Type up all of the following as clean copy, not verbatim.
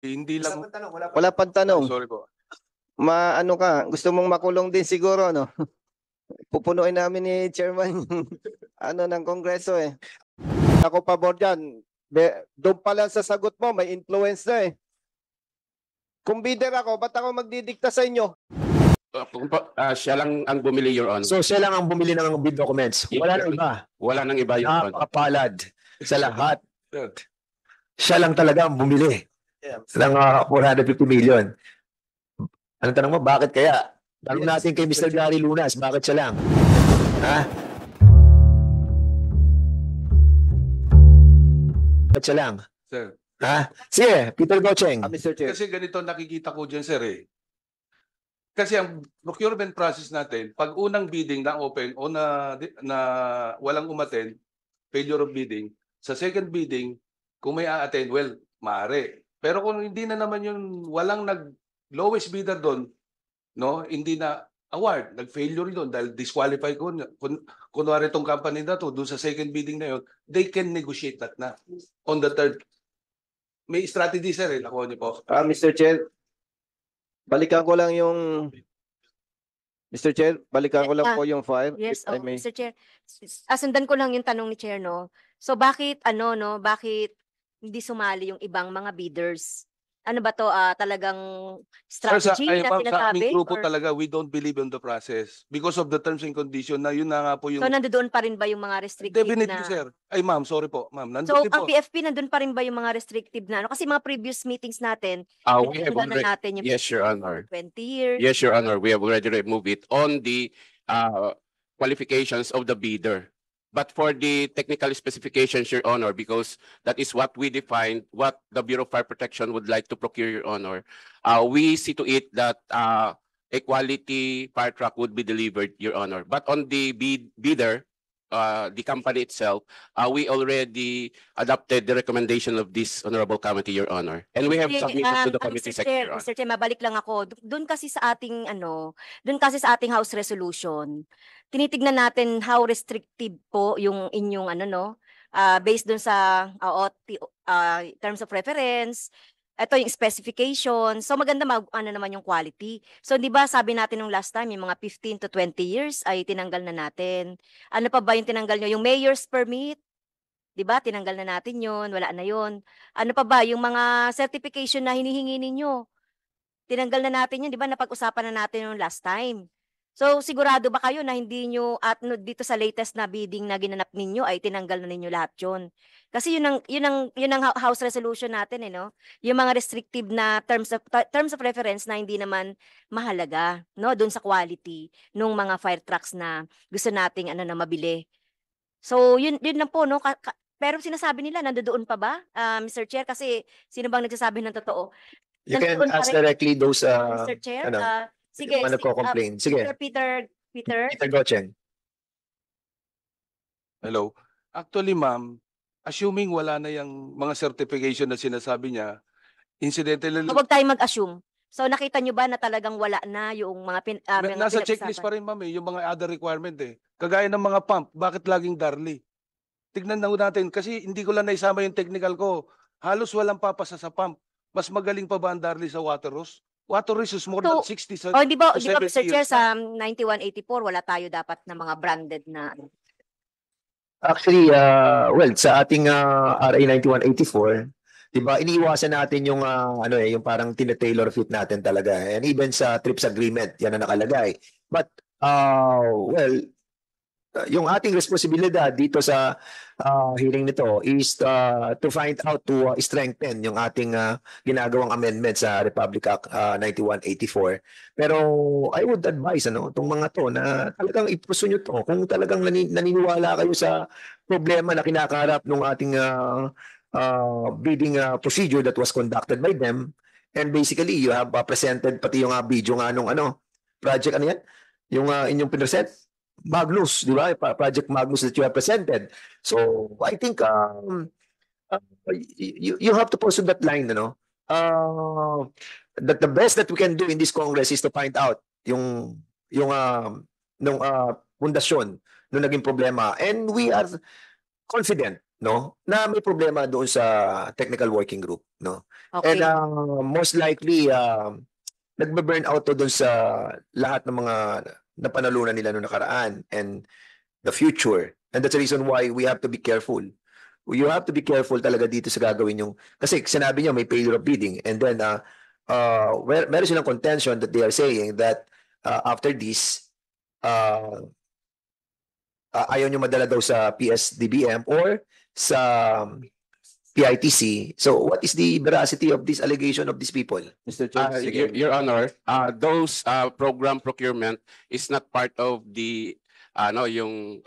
Hindi lang. Wala pang tanong. Sorry po. Ano ka, gusto mong makulong din siguro, no? Pupunuin namin ni Chairman yung ng Kongreso eh. Ako pabor dyan. Doon pa lang sa sagot mo, may influence na eh. Kung bidder ako, ba't ako magdidikta sa inyo? Siya lang ang bumili, Your Honor. So siya lang ang bumili ng bid documents. Wala nang iba. Wala nang iba, Your Honor. Napakapalad sa lahat. Siya lang talaga ang bumili ng 450 million. Anong tanong mo? Bakit kaya? Tanong natin kay Mr. Gary Lunas, bakit siya lang? Ha? Bakit siya lang? Sir. Ha? Sige, Peter Gocheng. Mr. Chair. Kasi ganito nakikita ko dyan, sir eh. Kasi ang procurement process natin, pag unang bidding na open o na walang umattend, failure of bidding, sa second bidding, kung may a-attend, well, maaari. Pero kung hindi na naman yung walang lowest bidder doon, no, hindi na award, nag-failure doon dahil disqualify ko. Kunwari itong company na to, doon sa second bidding na yun, they can negotiate that na. On the third, may strategy, sir, eh. Nakuha niyo po. Mr. Chair, balikan ko lang yung Mr. Chair, balikan ko lang po yung file. Yes, if I may. Mr. Chair. Sundan ko lang yung tanong ni Chair, no? So bakit bakit hindi sumali yung ibang mga bidders? Ano ba to, talagang strategy na Sa sinasabi? aming grupo Or- talaga, we don't believe in the process. Because of the terms and condition na yun na nga po yung... So nandoon pa rin ba yung mga restrictive Definitely, na? sir. Ay, ma'am, sorry po. Ma'am, nandun So din ang po. PFP nandun pa rin ba yung mga restrictive na? Kasi mga previous meetings natin, We have pinagsundan na already, natin yung yes, Your Honor. 20 years. Yes, Your Honor. We have already removed it on the qualifications of the bidder. But for the technical specifications, Your Honor, because that is what we define, what the Bureau of Fire Protection would like to procure, Your Honor, we see to it that a quality fire truck would be delivered, Your Honor. But on the bidder, the company itself, we already adopted the recommendation of this honorable committee, Your Honor. And we have submitted to the committee secretary. Mr. Chair, mabalik lang ako. Doon kasi sa ating House resolution, tinitignan natin how restrictive po yung inyong based doon sa terms of reference. Ito yung specification. So maganda naman yung quality. So 'di ba sabi natin nung last time yung mga 15 to 20 years ay tinanggal na natin. Ano pa ba yung tinanggal nyo? Yung mayor's permit, 'di ba? Tinanggal na natin 'yon, wala na 'yon. Ano pa ba yung mga certification na hinihingi ninyo? Tinanggal na natin 'yon, 'di ba? Napag-usapan na natin yung last time. So sigurado ba kayo na hindi nyo dito sa latest na bidding na ginanap ninyo ay tinanggal na ninyo lahat 'yon? Kasi yun ang house resolution natin no. Yung mga restrictive na terms of reference na hindi naman mahalaga no doon sa quality nung mga fire trucks na gusto nating na mabili. So yun lang po no. Pero sinasabi nila nandoon pa ba, Mr. Chair, kasi sino bang nagsasabi ng totoo? You can Nandoon pa ask rin, directly those Mr. Chair. Sige, mga nagko-complain. Sige, Peter. Peter Gocheng. Hello. Actually, ma'am, assuming wala na yung mga certification na sinasabi niya, incidentally, Huwag tayong mag-assume. So nakita nyo ba na talagang wala na yung mga nasa pinag-usapan? checklist pa rin, ma'am, yung mga other requirement eh. Kagaya ng mga pump, bakit laging Darley? Tignan na natin, kasi hindi ko lang naisama yung technical ko. Halos walang papasa sa pump. Mas magaling pa ba ang Darley sa water hose? Water hose is more than 60 di ba, to Mr. 70 Chair, years. sa 9184, wala tayo dapat na mga branded na... Actually, well, sa ating RA 9184, 'di ba, iniiwasan natin yung yung parang tina-tailor fit natin talaga. And even sa TRIPS agreement, yan ang nakalagay. But well, yung ating responsibilidad dito sa hearing nito is to find out to strengthen yung ating ginagawang amendment sa Republic Act 9184. Pero I would advise itong mga to na talagang ipuso nyo to kung talagang naniniwala kayo sa problema na kinakaharap ng ating bidding procedure that was conducted by them. And basically, you have presented pati yung video nga nung project yan? Yung inyong pinresent? Magnus, di ba? Project Magnus that you have presented. So, I think you have to pursue that line, that the best that we can do in this Congress is to find out yung pundasyon nung naging problema. And we are confident no, na may problema doon sa technical working group, no. Okay. And most likely nagbe-burn out to doon sa lahat ng mga napanalunan nila noong nakaraan and the future. And that's the reason why we have to be careful. You have to be careful talaga dito sa gagawin yung kasi sinabi niyo may failure of bidding and then meron silang contention that they are saying that after this ayaw nyo madala daw sa PSDBM or sa PITC. So what is the veracity of this allegation of these people? Mr. Chair, sige. Your Honor, those program procurement is not part of the yung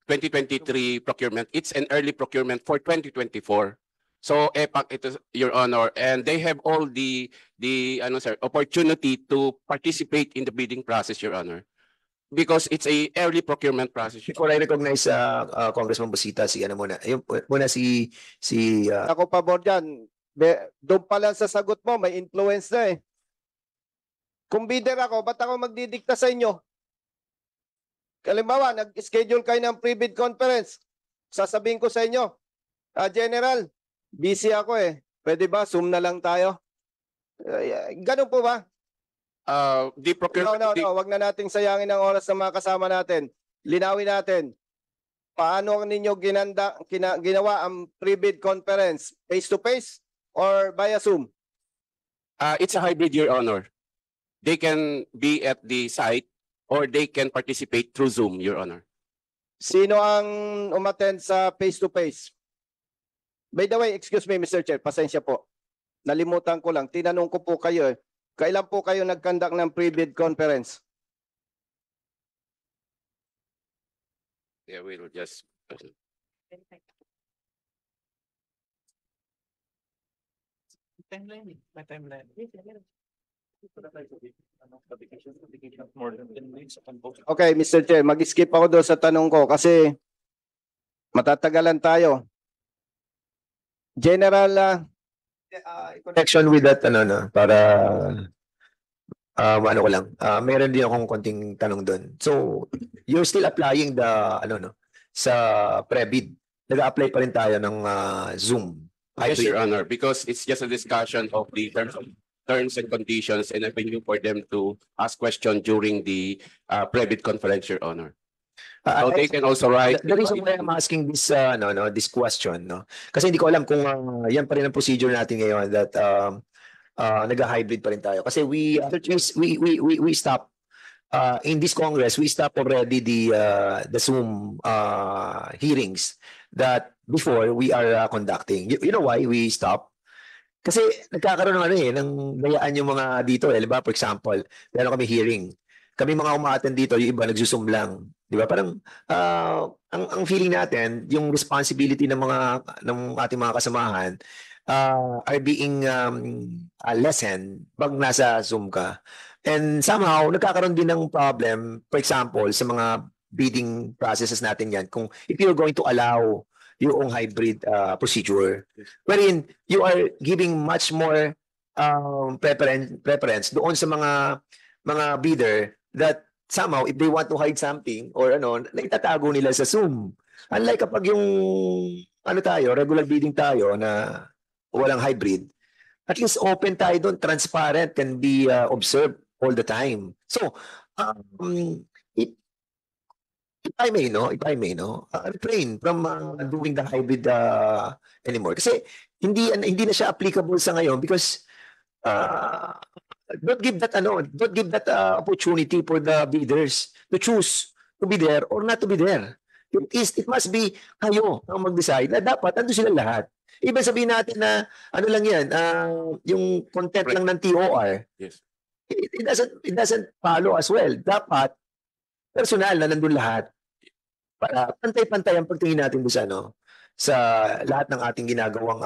2023 procurement. It's an early procurement for 2024. So EPAC ito, Your Honor, and they have all the opportunity to participate in the bidding process, Your Honor, because it's a early procurement process. Before I recognize Congressman Busita, si ano muna, yung muna si Ako pabor dyan. Doon pa lang sa sagot mo, may influence na eh. Kung bidder ako, ba't ako magdidikta sa inyo? Halimbawa, nag-schedule kayo ng pre-bid conference. Sasabihin ko sa inyo, General, busy ako eh. Pwede ba? Zoom na lang tayo. Ganun po ba? The procurement. No. Wag na nating sayangin ang oras ng mga kasama natin. Linawin natin. Paano ninyo ginawa ang pre-bid conference? Face-to-face or via Zoom? It's a hybrid, Your Honor. They can be at the site or they can participate through Zoom, Your Honor. Sino ang umattend sa face-to-face? By the way, excuse me, Mr. Chair, pasensya po. Nalimutan ko lang. Tinanong ko po kayo eh. Kailan po kayo nag-conduct ng pre-bid conference? Yeah, we'll just. Timeline. May timeline. Okay, Mr. Chair, mag-skip ako doon sa tanong ko kasi matatagalan tayo. General, connection with that para ano ko lang. Meron din akong konting tanong doon. So, you're still applying the sa pre-bid. Nag-apply pa rin tayo ng Zoom. Yes, Hybrid. Your Honor, because it's just a discussion of the terms and conditions and avenue for them to ask questions during the pre-bid conference, Your Honor. So they can also write. The reason why I'm asking this this question, kasi hindi ko alam kung yan pa rin ang procedure natin ngayon that nag-hybrid pa rin tayo. Kasi we stop in this Congress, we stop already the Zoom hearings that before we are conducting. You know why we stop? Kasi nagkakaroon ng dayaan yung mga dito di ba? For example, meron kami hearing. Kami mga umaattend dito, yung iba nagsusum lang. Di ba? Parang ang feeling natin, yung responsibility ng ating mga kasamahan are being lessened pag nasa Zoom ka. And somehow, nagkakaroon din ng problem, for example, sa mga bidding processes natin yan, kung if you're going to allow yung hybrid procedure, wherein you are giving much more preference doon sa mga bidder that somehow if they want to hide something or naitatago nila sa Zoom. Unlike kapag yung regular bidding tayo na walang hybrid, at least open tayo doon, transparent, can be observed all the time. So, if I may, refrain from doing the hybrid anymore. Kasi hindi na siya applicable sa ngayon because don't give that opportunity for the bidders to choose to be there or not to be there. It must be kayo ang mag-decide na dapat ando sila lahat. Ibig sabihin natin na lang yan, yung content lang ng TOR. Yes. It doesn't follow as well. Dapat personal na nandun lahat. Para pantay-pantay ang pagtingin natin doon sa lahat ng ating ginagawang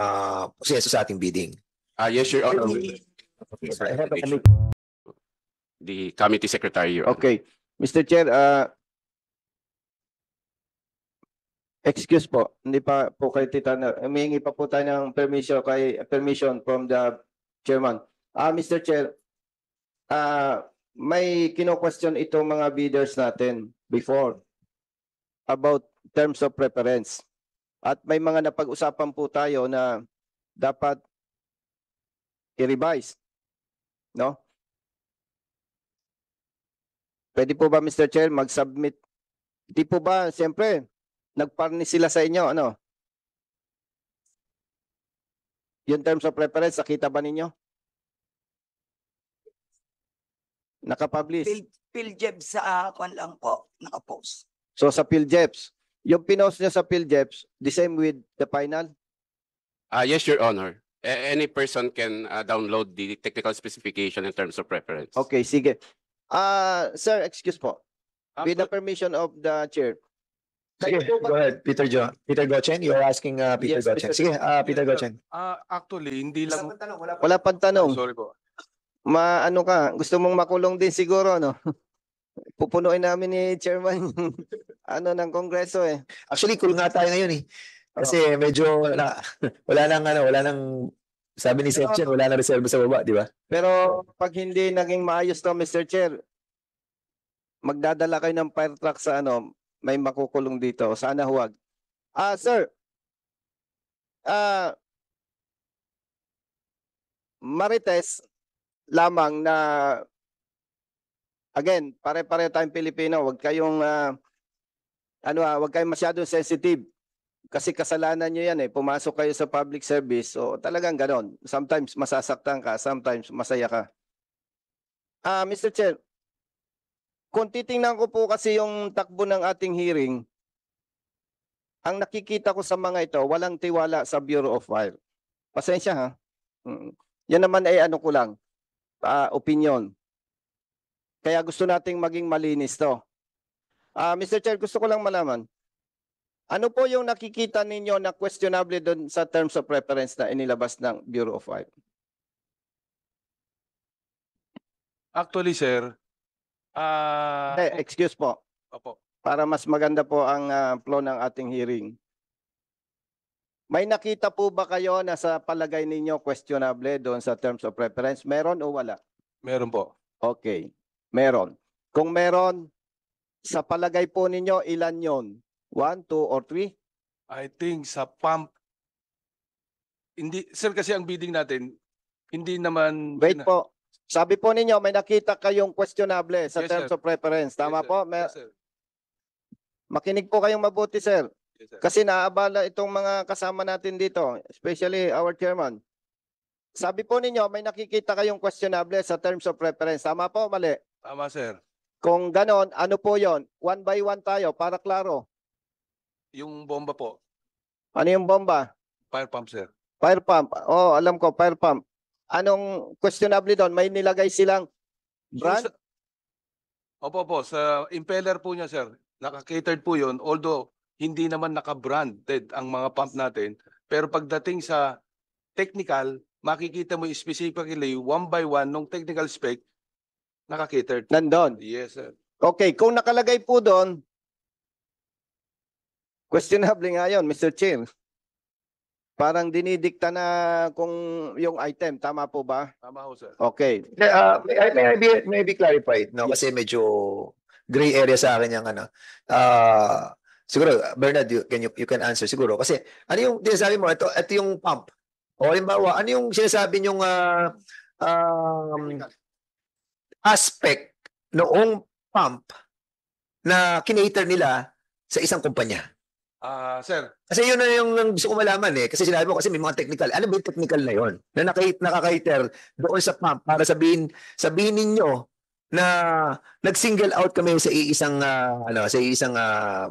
proseso sa ating bidding. Yes, Your Honor. The committee secretary, Your Honor. okay. Mr. Chair, excuse po, hindi pa po kayo titanong. Humihingi pa po tayo ng permission from the chairman. Mr. Chair, may kino-question itong mga bidders natin before about terms of preference. At may mga napag-usapan po tayo na dapat i-revise, no? Pwede po ba, Mr. Chair, mag-submit? Di po ba, siyempre, nagparni sila sa inyo, ano? Yung terms of reference, nakita ba ninyo? Nakapublish. PhilJeb sa kwan lang po, nakapost. So sa PhilJeps, yung pinost niya sa PhilJeps, the same with the final? Yes, Your Honor. Any person can download the technical specification in terms of reference. Okay, sige. Sir, excuse po. With the Actu- permission of the chair. Sige, go ahead, Peter Gochen, you are asking Peter Yes, Gochen. Mr. Sige, Peter Yes, sir. Gochen. Actually, hindi lang. Wala pang tanong. Sorry po. Ano ka, gusto mong makulong din siguro, no? Pupunuin namin ni chairman yung ng kongreso eh. Actually, cool nga tayo ngayon eh. Kasi medyo wala nang sabi ni Seth Chen, wala nang reserve sa baba, di ba? Pero pag hindi naging maayos to, Mr. Chair, magdadala kayo ng fire truck sa may makukulong dito. Sana huwag. Sir. Marites lamang na again, pare-pare tayong Pilipino, huwag kayong huwag kayong masyadong sensitive. Kasi kasalanan nyo yan eh. Pumasok kayo sa public service. So talagang ganon. Sometimes masasaktan ka, sometimes masaya ka. Mr. Chair, kung titingnan ko po kasi yung takbo ng ating hearing, ang nakikita ko sa mga ito, walang tiwala sa Bureau of Fire. Pasensya ha. Yan naman ay ko lang, opinion. Kaya gusto nating maging malinis to. Mr. Chair, gusto ko lang malaman, ano po yung nakikita ninyo na questionable doon sa terms of reference na inilabas ng Bureau of Fire? Actually, sir, Excuse po, opo. para mas maganda po ang flow ng ating hearing. May nakita po ba kayo na sa palagay ninyo questionable doon sa terms of reference? Meron o wala? Meron po. Okay, meron. Kung meron, sa palagay po ninyo, ilan yon? 1, 2, or 3? I think sa pump, hindi, sir, kasi ang bidding natin, hindi naman. Wait po. Sabi po ninyo, may nakita kayong questionable sa Yes, terms sir. of reference. Tama Yes, sir. po? Yes, sir. Makinig po kayong mabuti, sir. Yes, sir. Kasi naabala itong mga kasama natin dito, especially our chairman. Sabi po ninyo, may nakikita kayong questionable sa terms of reference. Tama po, mali? Tama, sir. Kung ganon, ano po yon? One by one tayo para klaro. Yung bomba po, Ano yung bomba? fire pump, sir. Fire pump. Oh, alam ko, fire pump. Anong questionable doon? May nilagay silang brand? Opo, sa impeller po niya, sir, naka-catered po yun, although hindi naman naka-branded ang mga pump natin, pero pagdating sa technical, makikita mo specifically one by one nung technical spec, naka-catered. Nandun. Yes, sir. Okay, kung nakalagay po doon, questionable nga yun, Mr. Chair. Parang dinidikta na kung yung item, tama po ba? Tama ho, sir. Okay. May be clarified, no? Kasi medyo gray area sa akin yung siguro, Bernard, you can answer siguro. Kasi ano yung sinasabi mo, ito yung pump. O halimbawa, ano yung sinasabi yung aspect noong pump na kinater nila sa isang kumpanya? Sir, Kasi yun na yung gusto ko malaman eh. Kasi sinabi mo kasi may mga technical. Ano ba yung technical na yun? Na nakakaiter doon sa pump para sabihin ninyo na nag-single out kami sa iisang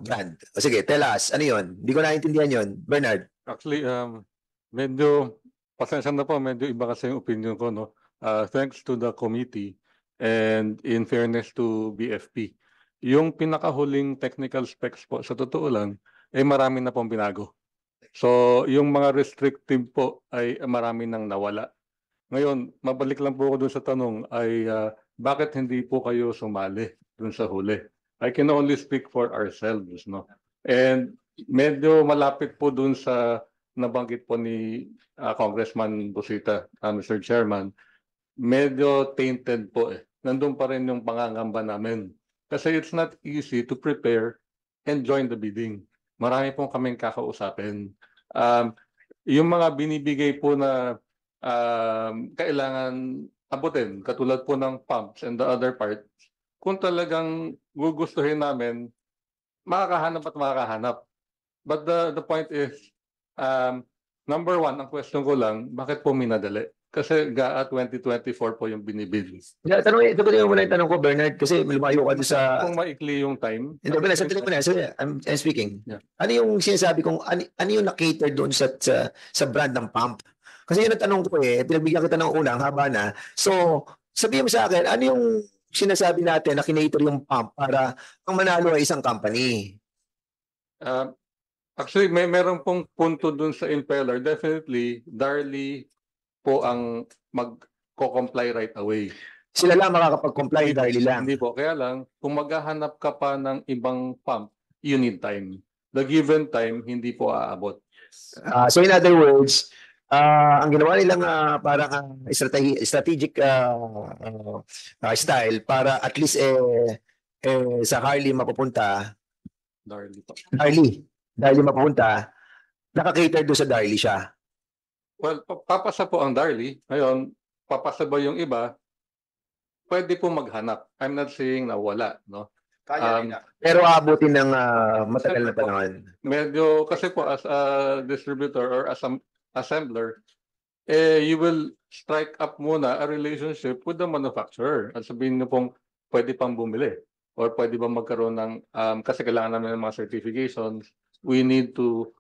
brand. O sige, tell us, ano yun? Hindi ko naintindihan yun. Bernard. Actually, medyo, pasensya na po, medyo iba kasi yung opinion ko, no? Thanks to the committee and in fairness to BFP. Yung pinakahuling technical specs po, sa totoo lang, marami na pong binago. So, yung mga restrictive po ay marami nang nawala. Ngayon, mabalik lang po ako dun sa tanong ay bakit hindi po kayo sumali dun sa huli? I can only speak for ourselves, no? And medyo malapit po dun sa nabanggit po ni Congressman Busita, Mr. Chairman, medyo tainted po eh. Nandun pa rin yung pangangamba namin. Kasi it's not easy to prepare and join the bidding. marami pong kaming kakausapin. Yung mga binibigay po na kailangan abutin, katulad po ng pumps and the other part, kung talagang gugustuhin namin, makakahanap at makakahanap. But the point is, number one, ang question ko lang, bakit po minadali? Kasi GAA 2024 po yung binibili. Yeah, sagutin mo muna yung tanong ko, Bernard, kasi lumayo ka doon sa... Kung maikli yung time. Hindi, Bernard, sandali mo na. So, I'm speaking. Yeah. Ano yung sinasabi kong, ano yung na-cater doon sa brand ng pump? Kasi yun ang tanong ko pinagbigyan kita ng unang haba na. So, sabihin mo sa akin, ano yung sinasabi natin na kinater yung pump para ang manalo ay isang company? Actually, meron pong punto dun sa impeller. Definitely, Darley po ang mag-comply right away. Sila lang makakapag-comply dahil lang. Hindi po. Kaya lang, kung maghahanap ka pa ng ibang pump, you need time. The given time, hindi po aabot. So in other words, ang ginawa nilang parang strategic style para at least sa Harley mapupunta, Darley po. Darley mapupunta, naka-cater doon sa Darley siya. Well, papasa po ang Darley. Ngayon, papasa ba yung iba? Pwede po maghanap. I'm not saying na wala, no? Pero aabutin ng matagal na panahon. Medyo, kasi po as a distributor or as a assembler, you will strike up muna a relationship with the manufacturer. At sabihin nyo pong pwede pang bumili or pwede ba magkaroon ng, kasi kailangan namin ng mga certifications, we need to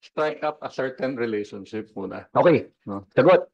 strike up a certain relationship muna. Okay. No? Sagot.